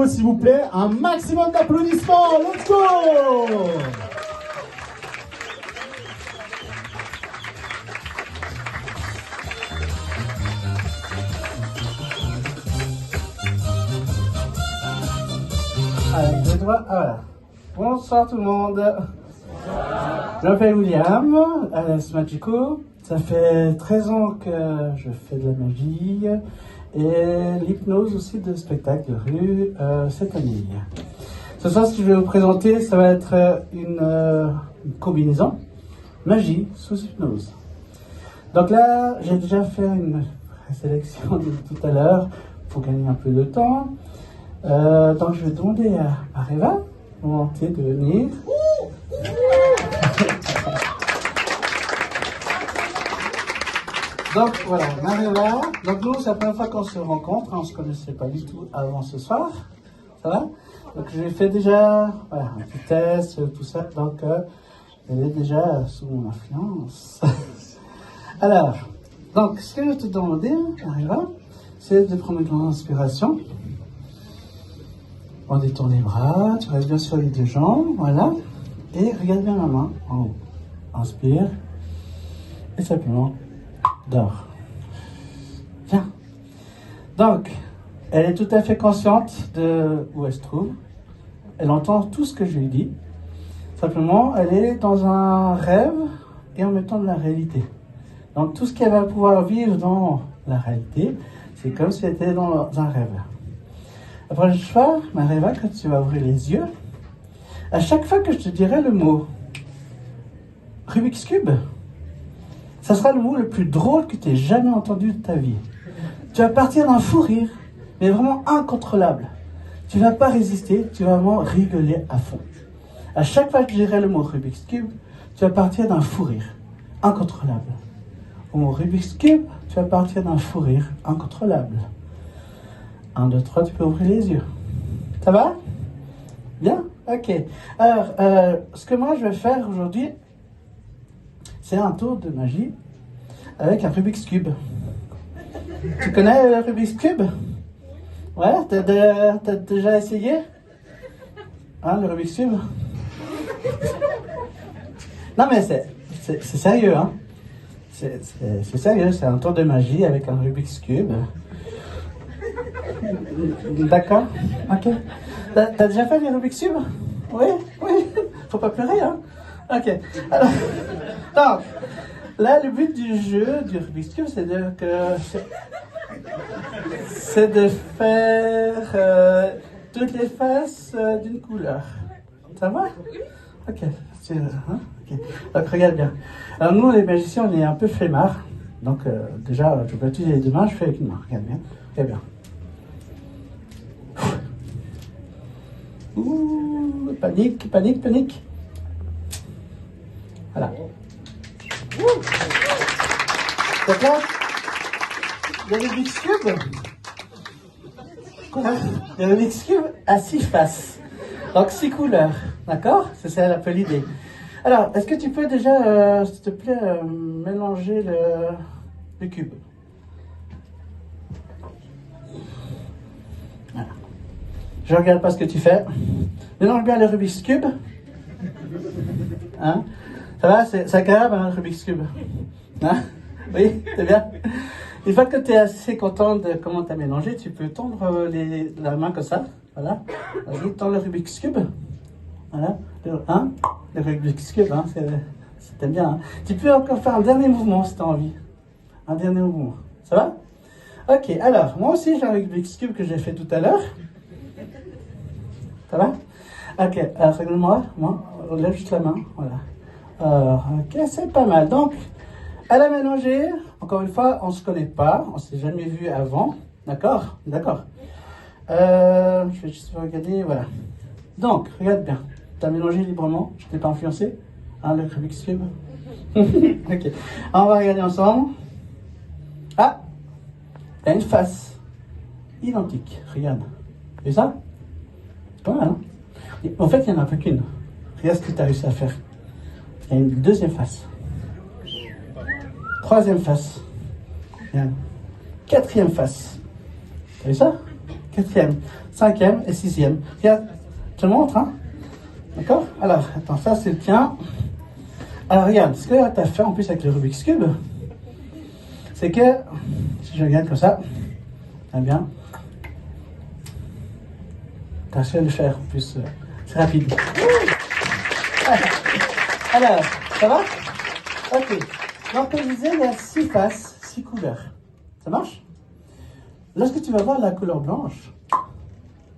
s'il vous plaît, un maximum d'applaudissements. Let's go! Voilà. Bonsoir tout le monde. Je m'appelle William, alias Magico. Ça fait 13 ans que je fais de la magie et l'hypnose aussi de spectacle de rue cette année. Ce soir, ce que je vais vous présenter, ça va être une combinaison magie sous hypnose. Donc là, j'ai déjà fait une sélection de tout à l'heure pour gagner un peu de temps. Donc je vais demander à Areva de venir. Donc voilà, Mareva. Donc nous, c'est la première fois qu'on se rencontre, on ne se connaissait pas du tout avant ce soir. Ça va? Donc j'ai fait déjà voilà, un petit test, tout ça, donc elle est déjà sous mon influence. Alors, donc ce que je vais te demander, Mareva, c'est de prendre une grande inspiration. On détourne les bras, tu restes bien sur les deux jambes, voilà. Et regarde bien ma main en haut. Inspire. Et simplement, dors. Viens. Donc, elle est tout à fait consciente de où elle se trouve. Elle entend tout ce que je lui dis. Simplement, elle est dans un rêve et en même temps de la réalité. Donc, tout ce qu'elle va pouvoir vivre dans la réalité, c'est comme si elle était dans un rêve. La prochaine fois, Mareva, quand tu vas ouvrir les yeux, à chaque fois que je te dirai le mot Rubik's Cube, ça sera le mot le plus drôle que tu aies jamais entendu de ta vie. Tu vas partir d'un fou rire, mais vraiment incontrôlable. Tu ne vas pas résister, tu vas vraiment rigoler à fond. À chaque fois que je dirai le mot Rubik's Cube, tu vas partir d'un fou rire incontrôlable. Au mot Rubik's Cube, tu vas partir d'un fou rire incontrôlable. 1, 2, 3, tu peux ouvrir les yeux. Ça va? Bien? Ok. Alors, ce que moi je vais faire aujourd'hui, c'est un tour de magie avec un Rubik's Cube. Tu connais le Rubik's Cube? Ouais? T'as déjà essayé? Hein, le Rubik's Cube? Non mais c'est sérieux, hein? C'est sérieux, c'est un tour de magie avec un Rubik's Cube. D'accord, ok. T'as déjà fait les Rubik's Cube? Oui. Faut pas pleurer, hein? Ok. Alors, donc, là, le but du jeu du Rubik's Cube, c'est de faire toutes les faces d'une couleur. Ça va? Ok. Hein? Ok. Donc, regarde bien. Alors, nous, les magiciens, on est un peu flemmards. Donc, déjà, je peux utiliser les deux mains, je fais avec une main. Regarde bien. Regarde bien. Ouh, panique. Voilà. D'accord? Il y a le Rubik's Cube. Quoi? Il y a le Rubik's Cube à 6 faces. Donc 6 couleurs. D'accord? C'est ça un peu l'idée. Alors, est-ce que tu peux déjà, s'il te plaît, mélanger le cube? Voilà. Je regarde pas ce que tu fais. Mélange bien le Rubik's Cube. Hein? Ça va? C'est agréable, hein, le Rubik's Cube? Hein? Oui, c'est bien. Une fois que tu es assez content de comment tu as mélangé, tu peux tendre la main comme ça. Voilà. Vas-y, tends le Rubik's Cube. Voilà. Le Rubik's Cube, hein, c'était bien. Hein? Tu peux encore faire un dernier mouvement si tu as envie. Un dernier mouvement. Ça va? Ok, alors, moi aussi j'ai un Rubik's Cube que j'ai fait tout à l'heure. Ça va? Ok, alors regarde-moi, lève juste la main, voilà. Ok, c'est pas mal. Donc, elle a mélangé, encore une fois, on ne se connaît pas, on ne s'est jamais vu avant, d'accord? D'accord. Je vais juste regarder, voilà. Donc, regarde bien, tu as mélangé librement, je ne t'ai pas influencé, hein, le Rubik's Cube. Ok, on va regarder ensemble. Ah, il y a une face identique, regarde. Et ça? C'est pas mal, hein? En fait, il n'y en a pas qu'une. Regarde ce que tu as réussi à faire. Il y a une deuxième face. Troisième face. Regarde. Quatrième face. T'as vu ça? Quatrième. 5e et 6e. Regarde, je te montre, hein. D'accord? Alors, attends, ça c'est le tien. Alors, regarde, ce que tu as fait en plus avec le Rubik's Cube, c'est que, si je regarde comme ça, eh bien, tu as su le faire en plus, c'est rapide. Alors, ça va? Ok. Donc, comme je disais, il y a 6 faces, 6 couleurs. Ça marche? Lorsque tu vas voir la couleur blanche,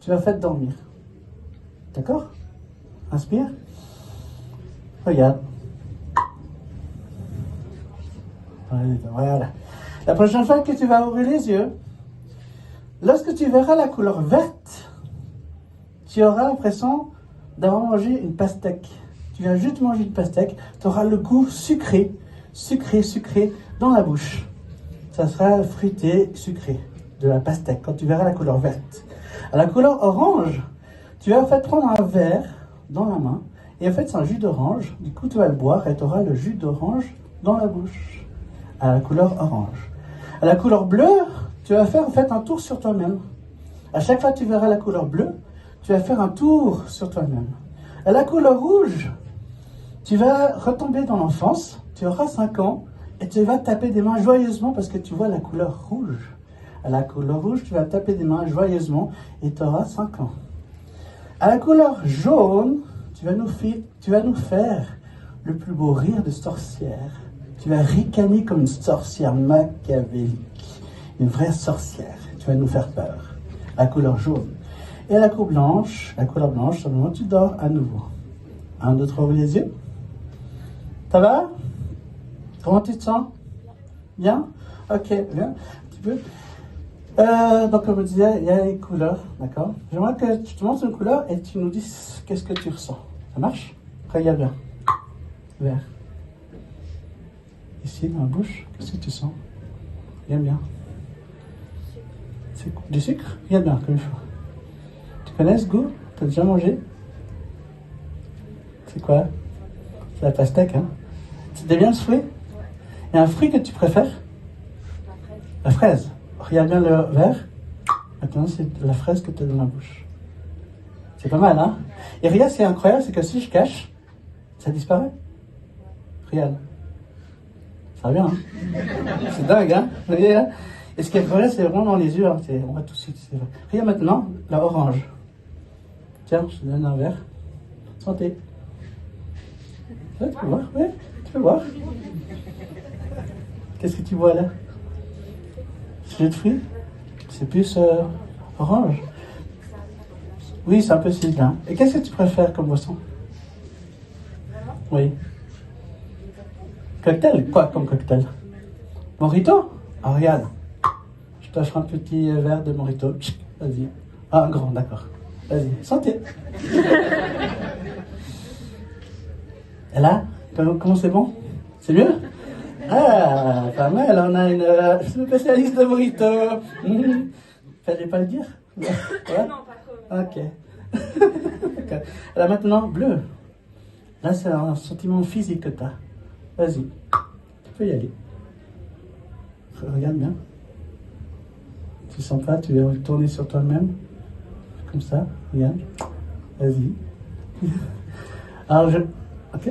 tu vas faire dormir. D'accord? Inspire. Regarde. Voilà. La prochaine fois que tu vas ouvrir les yeux, lorsque tu verras la couleur verte, tu auras l'impression d'avoir mangé une pastèque. Tu vas juste manger une pastèque, tu auras le goût sucré, sucré dans la bouche. Ça sera fruité, sucré de la pastèque quand tu verras la couleur verte. À la couleur orange, tu vas en fait prendre un verre dans la main et en fait c'est un jus d'orange. Du coup tu vas le boire et tu auras le jus d'orange dans la bouche. À la couleur orange. À la couleur bleue, tu vas faire en fait un tour sur toi-même. À chaque fois que tu verras la couleur bleue, tu vas faire un tour sur toi-même. À la couleur rouge, tu vas retomber dans l'enfance, tu auras 5 ans et tu vas taper des mains joyeusement parce que tu vois la couleur rouge. À la couleur rouge, tu vas taper des mains joyeusement et tu auras 5 ans. À la couleur jaune, tu vas nous faire le plus beau rire de sorcière. Tu vas ricaner comme une sorcière machiavélique, une vraie sorcière. Tu vas nous faire peur. La couleur jaune. Et la couleur blanche, simplement tu dors à nouveau. 1, 2, 3, ouvre les yeux. Ça va? Comment tu te sens? Bien? Ok, bien. Un petit peu. Donc, comme je disais, il y a les couleurs, d'accord? J'aimerais que tu te montres une couleur et tu nous dises qu'est-ce que tu ressens. Ça marche? Regarde bien. Vert. Ici, dans la bouche, qu'est-ce que tu sens? Regarde bien. C'est du sucre? Regarde bien, comme il faut. Tu connais ce goût? Tu as déjà mangé? C'est quoi? C'est la pastèque, hein? Tu bien ce fruit? Il y a un fruit que tu préfères? La fraise. Regarde bien le vert. Maintenant, c'est la fraise que tu as dans la bouche. C'est pas mal, hein? Et regarde, ce qui est incroyable, c'est que si je cache, ça disparaît. Regarde. Ça va bien, hein? C'est dingue, hein? Vous voyez, hein? Et ce qui est incroyable, c'est vraiment dans les yeux. Hein? On va tout de suite. Regarde maintenant la orange. Tiens, je te donne un verre. Santé. Là, tu peux voir? Oui, tu peux voir. Qu'est-ce que tu vois là? C'est de fruits? C'est plus orange? Oui, c'est un peu cidre. Hein? Et qu'est-ce que tu préfères comme boisson? Oui. Cocktail? Quoi comme cocktail? Mojito? Ah, regarde. Je t'offre un petit verre de mojito. Vas-y. Ah, un grand, d'accord. Vas-y, santé. Et là, comment c'est bon? C'est mieux? Ah, pas mal, on a une spécialiste de mojito. Fallait pas le dire? Ouais. Non, pas trop. Ok. Alors maintenant, bleu. Là, c'est un sentiment physique que tu as. Vas-y, tu peux y aller. Regarde bien. Tu sens pas, tu veux tourner sur toi-même. Comme ça, regarde. Vas-y. Alors,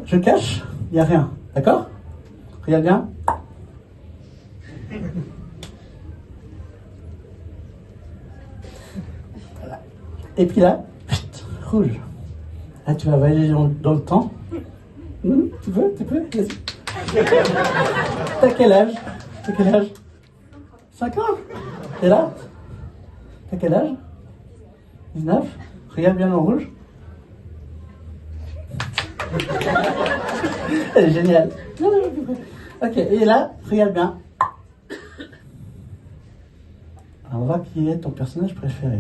je cache, il n'y a rien. D'accord? Regarde bien. Voilà. Et puis là, rouge. Là, tu vas voyager dans le temps. Tu peux, vas-y. T'as quel âge? 5 ans? Et là? T'as quel âge? 19? Regarde bien le rouge. Elle est géniale. Ok, et là, regarde bien. Alors, on va voir qui est ton personnage préféré.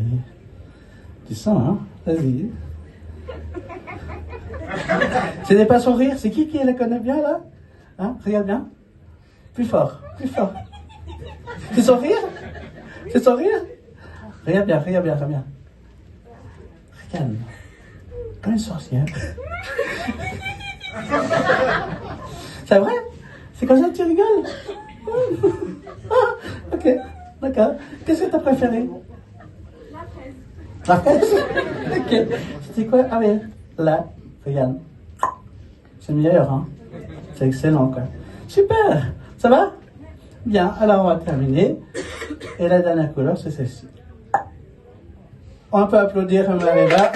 Tu sens, hein? Vas-y. Ce n'est pas son rire, c'est qui la connaît bien, là? Hein? Regarde bien. Plus fort. C'est son rire? Regarde bien. Regarde. Comme une sorcière. C'est vrai? C'est comme ça que tu rigoles? Ah, ok, d'accord. Qu'est-ce que tu as préféré? La fraise. Ok. C'était quoi? Ah oui, là, regarde. C'est meilleur, hein? C'est excellent, quoi. Super! Ça va? Bien, alors on va terminer. Et la dernière couleur, c'est celle-ci. On peut applaudir Mariva.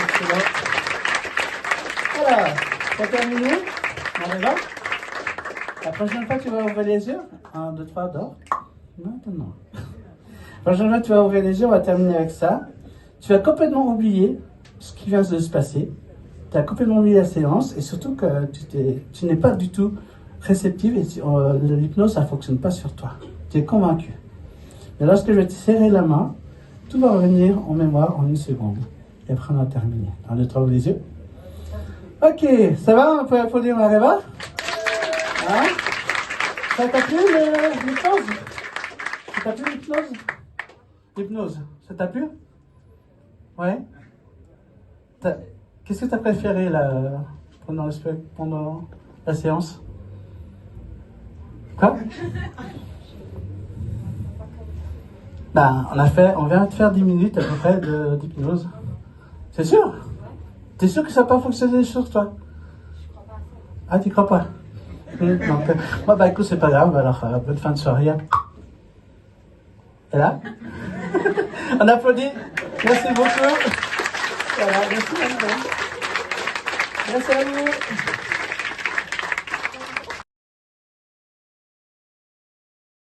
Excellent. Voilà, c'est terminé. Mariva. La prochaine fois, tu vas ouvrir les yeux. 1, 2, 3, dors. Maintenant. La prochaine fois, tu vas ouvrir les yeux, on va terminer avec ça. Tu vas complètement oublier ce qui vient de se passer. Tu as complètement oublié la séance et surtout que tu n'es pas du tout réceptive et l'hypnose, ça ne fonctionne pas sur toi. Tu es convaincu. Mais lorsque je vais te serrer la main, tout va revenir en mémoire en 1 seconde. Et après, on a terminé. 1, 2, 3, ouvre les yeux. Ok, ça va? On peut applaudir Mariva? Hein? Ça t'a plu l'hypnose? Ça t'a plu l'hypnose? L'hypnose, ça t'a plu? Ouais? Qu'est-ce que tu as préféré là, pendant la séance? Quoi? Ben, on vient de faire 10 minutes à peu près d'hypnose. C'est sûr? T'es sûr que ça n'a pas fonctionné sur toi? Ah, tu crois pas? Non. Bon, bah écoute, c'est pas grave, alors bonne fin de soirée. Et là? On applaudit. Merci beaucoup. Voilà, merci à vous. Merci à vous.